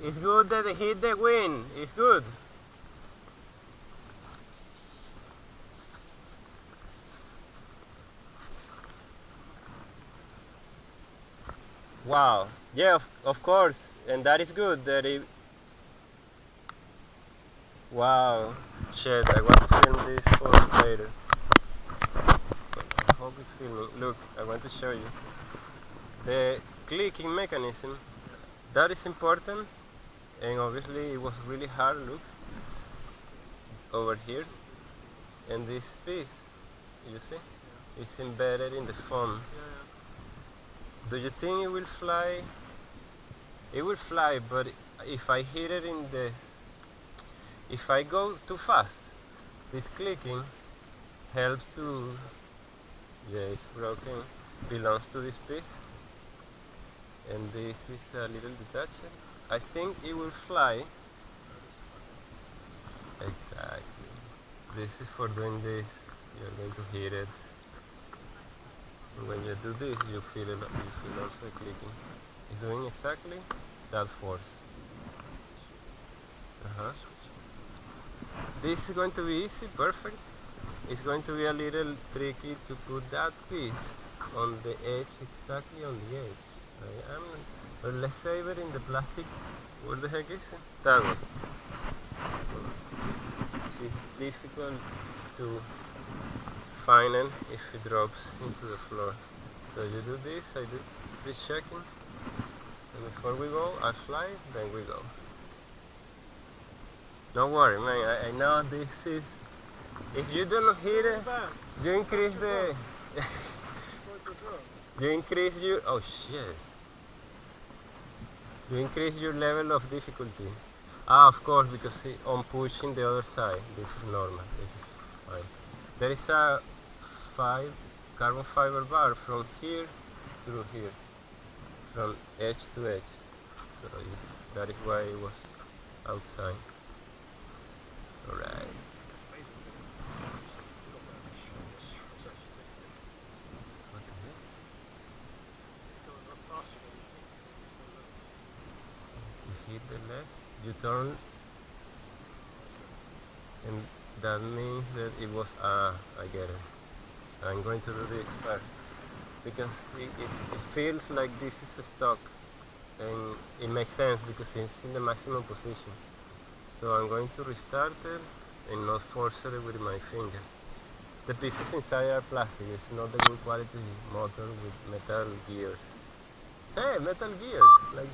It's good that they hit the wind. It's good. Wow. Yeah, of course. And that is good that it... Wow. Shit, I want to film this for later. I hope it's filming. Look, I want to show you. The clicking mechanism, that is important. And obviously it was really hard, look. Over here. And this piece, you see? It's embedded in the foam. Do you think it will fly? It will fly, but if I hit it in the... If I go too fast, this clicking helps to... Yeah, it's broken. Belongs to this piece. And this is a little detacher. I think it will fly. Exactly. This is for doing this. You're going to hit it. And when you do this, you feel it. You feel also clicking. It's doing exactly that force. This is going to be easy, perfect. It's going to be a little tricky to put that piece on the edge, exactly on the edge. But let's save it in the plastic. Where the heck is it? That one. It's difficult to find it if it drops into the floor. So you do this, I do this checking, and before we go, I fly, then we go. Don't worry, man, I know this is... If you don't hit it, you increase the... you increase your... Oh shit. You increase your level of difficulty. Ah, of course, because on pushing the other side, this is normal, this is fine. There is a carbon fiber bar from here through here, from edge to edge. So that is why it was outside. Alright. You hit the left, you turn, and that means that it was, I get it. I'm going to do this first, because it feels like this is stuck, and it makes sense because it's in the maximum position. So I'm going to restart it and not force it with my finger. The pieces inside are plastic, it's not a good quality motor with metal gears. Hey, metal gears! Like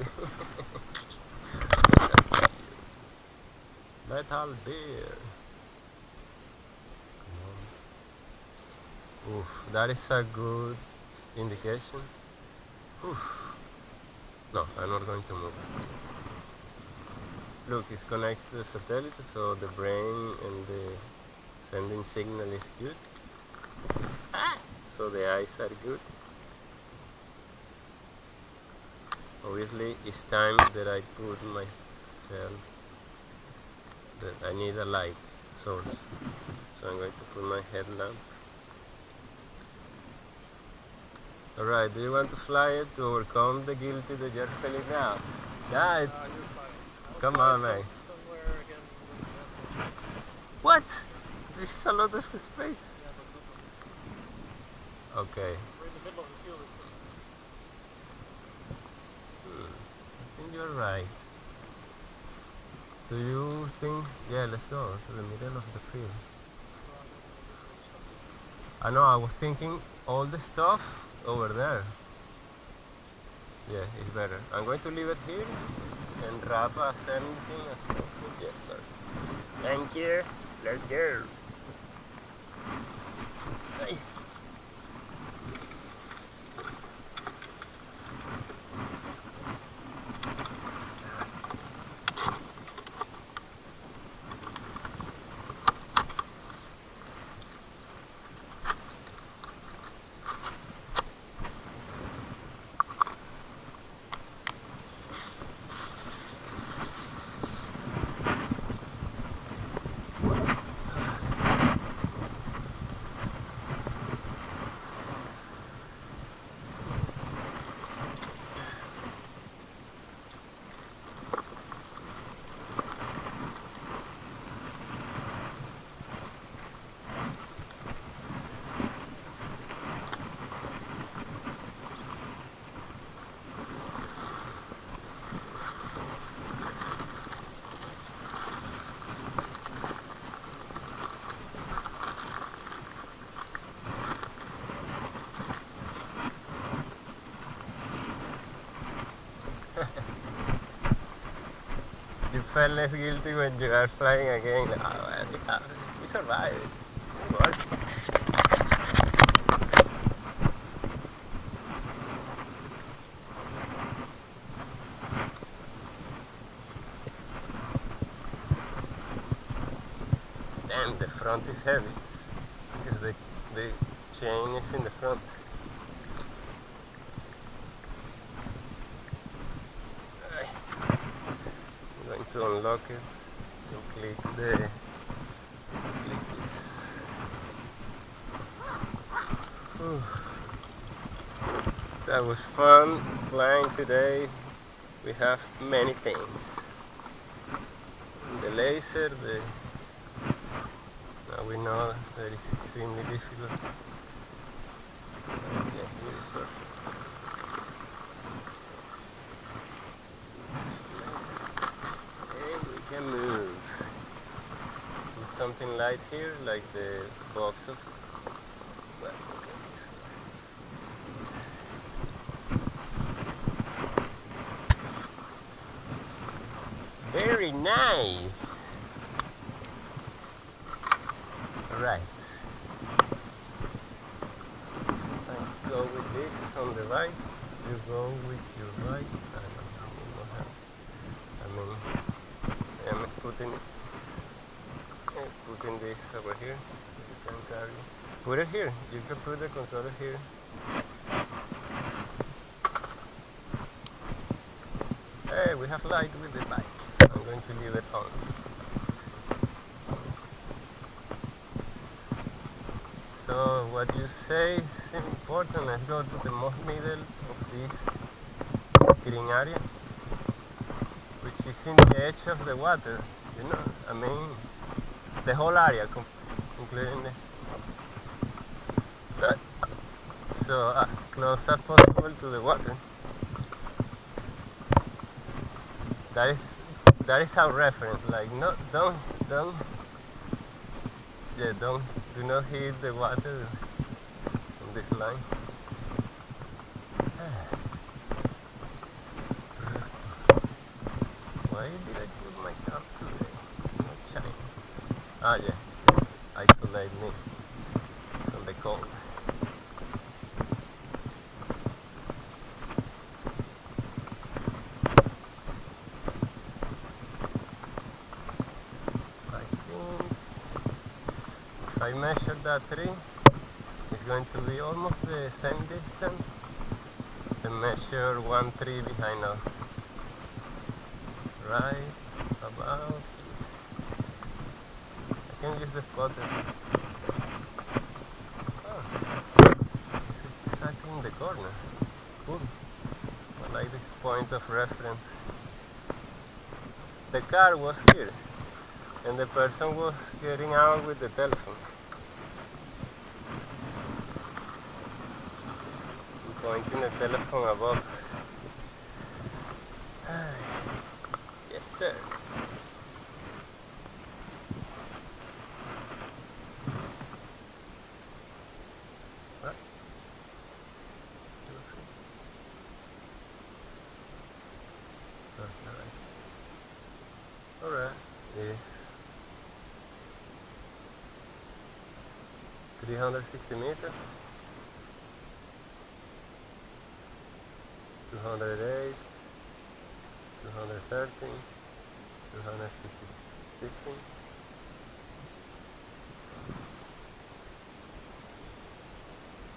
metal beer. Oof, that is a good indication. Oof. No, I'm not going to move. Look, it's connected to the satellite, so the brain and the sending signal is good. So the eyes are good. Obviously, it's time that I put myself, that I need a light source. So I'm going to put my headlamp. Alright, do you want to fly it to overcome the guilty that you're feeling now? Yeah, come on, man. What? This is a lot of space. Okay. I think you're right. Do you think... Yeah, let's go to the middle of the field. I know, I was thinking all the stuff over there. Yeah, it's better. I'm going to leave it here and wrap us anything as possible. Yes, sir. Thank you. Let's go. Hey. felt less guilty when you are flying again. Like, oh, well, we survived it. It worked. Damn, the front is heavy because the chain is in the front. I'm going to unlock it and click this. Whew. That was fun flying today. We have many things. The laser, now we know that it's extremely difficult. Okay, here is perfect. And we can move. Put something light here, like the box of. Well, okay, very nice. Right. I go with this on the right. You go with your right. I don't know how. I'm putting this over here. You can carry. Put it here. You can put the controller here. Hey, we have light with the bike. So I'm going to leave it on. So what you say is important. Let's go to the most middle of this green area, which is in the edge of the water. You know, I mean, the whole area, including the. So as close as possible to the water. That is our reference. Like, no, don't. Yeah, do not hit the water on this line. Why did I put my cap today? It's not shining. Ah, yeah, it's isolate me from the cold. If I measure that tree, it's going to be almost the same distance to measure one tree behind us. Right about. I can use the spotter. Oh, it's exactly in the corner. Cool. I like this point of reference. The car was here, and the person was getting out with the telephone. I'm pointing the telephone above. Yes, sir. What? Alright. Yes. 360 meters. 208, 213, 216.